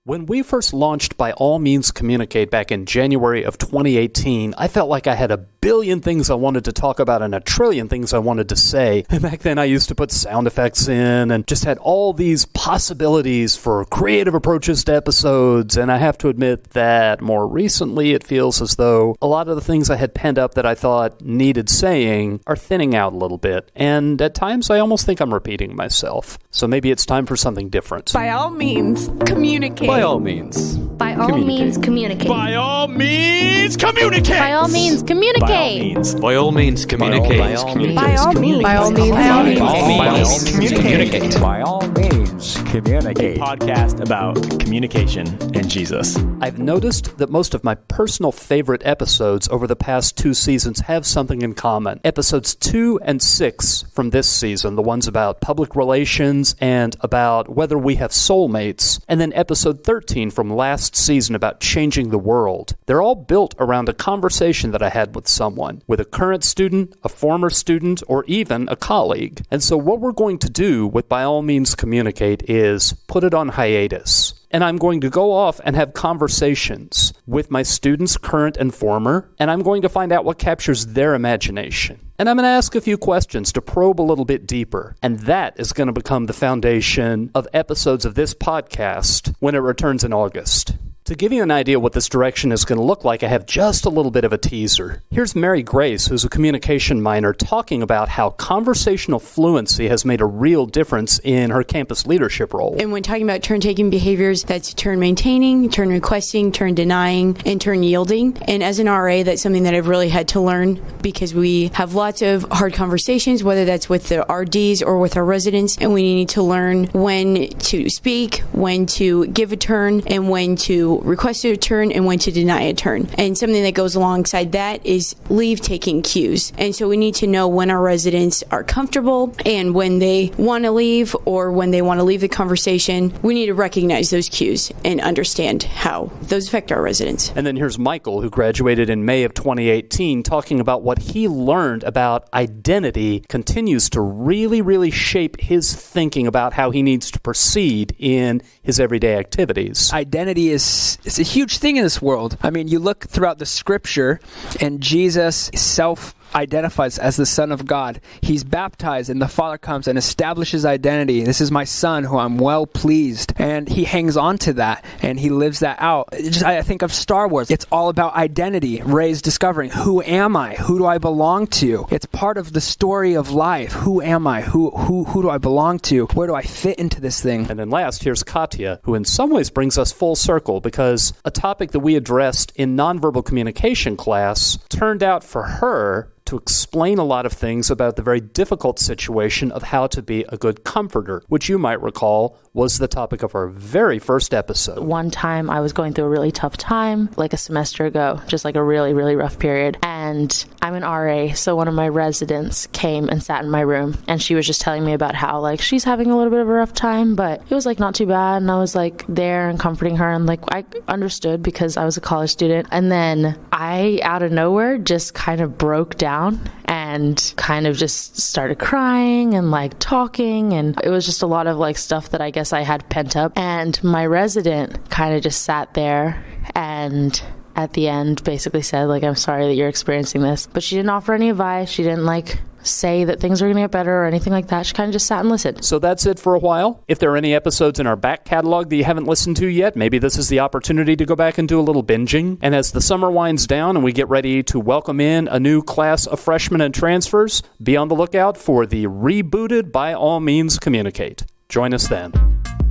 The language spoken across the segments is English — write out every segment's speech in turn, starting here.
When we first launched By All Means Communicate back in January of 2018, I felt like I had a billion things I wanted to talk about and a trillion things I wanted to say. And back then I used to put sound effects in and just had all these possibilities for creative approaches to episodes. And I have to admit that more recently it feels as though a lot of the things I had penned up that I thought needed saying are thinning out a little bit. And at times I almost think I'm repeating myself. So maybe it's time for something different. By all means, communicate. By all means. By all means, communicate. By all means, communicate. By all means, communicate. By all means, communicate. By all means, communicate. By all means, communicate. By all means, communicate. A podcast about communication and Jesus. I've noticed that most of my personal favorite episodes over the past 2 seasons have something in common. Episodes 2 and 6 from this season, the ones about public relations and about whether we have soulmates, and then episode 13 from last season about changing the world. They're all built around a conversation that I had with someone, with a current student, a former student, or even a colleague. And so what we're going to do with By All Means Communicate is put it on hiatus. And I'm going to go off and have conversations with my students, current and former, and I'm going to find out what captures their imagination. And I'm going to ask a few questions to probe a little bit deeper. And that is going to become the foundation of episodes of this podcast when it returns in August. To give you an idea what this direction is going to look like, I have just a little bit of a teaser. Here's Mary Grace, who's a communication minor, talking about how conversational fluency has made a real difference in her campus leadership role. And when talking about turn-taking behaviors, that's turn maintaining, turn requesting, turn denying, and turn yielding. And as an RA, that's something that I've really had to learn because we have lots of hard conversations, whether that's with the RDs or with our residents, and we need to learn when to speak, when to give a turn, and when to request a turn and when to deny a turn. And something that goes alongside that is leave-taking cues. And so we need to know when our residents are comfortable and when they want to leave or when they want to leave the conversation. We need to recognize those cues and understand how those affect our residents. And then here's Michael, who graduated in May of 2018, talking about what he learned about identity continues to really shape his thinking about how he needs to proceed in his everyday activities. Identity is a huge thing in this world. I mean, you look throughout the scripture and Jesus self-identifies as the Son of God. He's baptized and the Father comes and establishes identity. This is my Son who I'm well pleased. And he hangs on to that and he lives that out. I think of Star Wars. It's all about identity. Rey's discovering, who am I? Who do I belong to? It's part of the story of life. Who am I? Who do I belong to? Where do I fit into this thing? And then last, here's Katia, who in some ways brings us full circle because a topic that we addressed in nonverbal communication class turned out for her to explain a lot of things about the very difficult situation of how to be a good comforter, which you might recall was the topic of our very first episode. One time I was going through a really tough time, like a semester ago, just like a really rough period. And I'm an RA, so one of my residents came and sat in my room, and she was just telling me about how, like, she's having a little bit of a rough time, but it was, like, not too bad. And I was, like, there and comforting her, and, like, I understood because I was a college student. And then I, out of nowhere, just kind of broke down and kind of just started crying and like talking, and it was just a lot of like stuff that I guess I had pent up. And my resident kind of just sat there and at the end basically said, like, I'm sorry that you're experiencing this, but she didn't offer any advice. She didn't like say that things are going to get better or anything like that. She kind of just sat and listened. So that's it for a while. If there are any episodes in our back catalog that you haven't listened to yet, maybe this is the opportunity to go back and do a little binging. And as the summer winds down and we get ready to welcome in a new class of freshmen and transfers, be on the lookout for the rebooted By All Means Communicate. Join us then.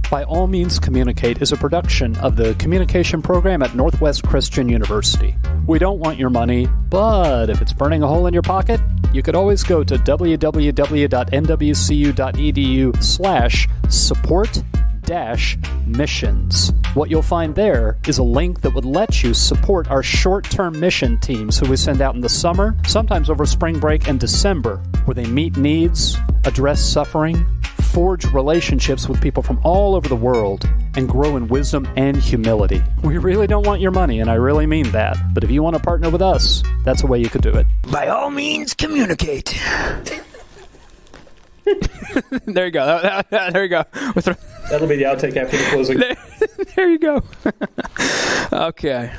By All Means Communicate is a production of the communication program at Northwest Christian University. We don't want your money, but if it's burning a hole in your pocket, you could always go to www.nwcu.edu/support-missions. What you'll find there is a link that would let you support our short-term mission teams who we send out in the summer, sometimes over spring break and December, where they meet needs, address suffering, forge relationships with people from all over the world, and grow in wisdom and humility. We really don't want your money, and I really mean that. But if you want to partner with us, that's a way you could do it. By all means, communicate. There you go. There you go. That'll be the outtake after the closing. There you go. Okay.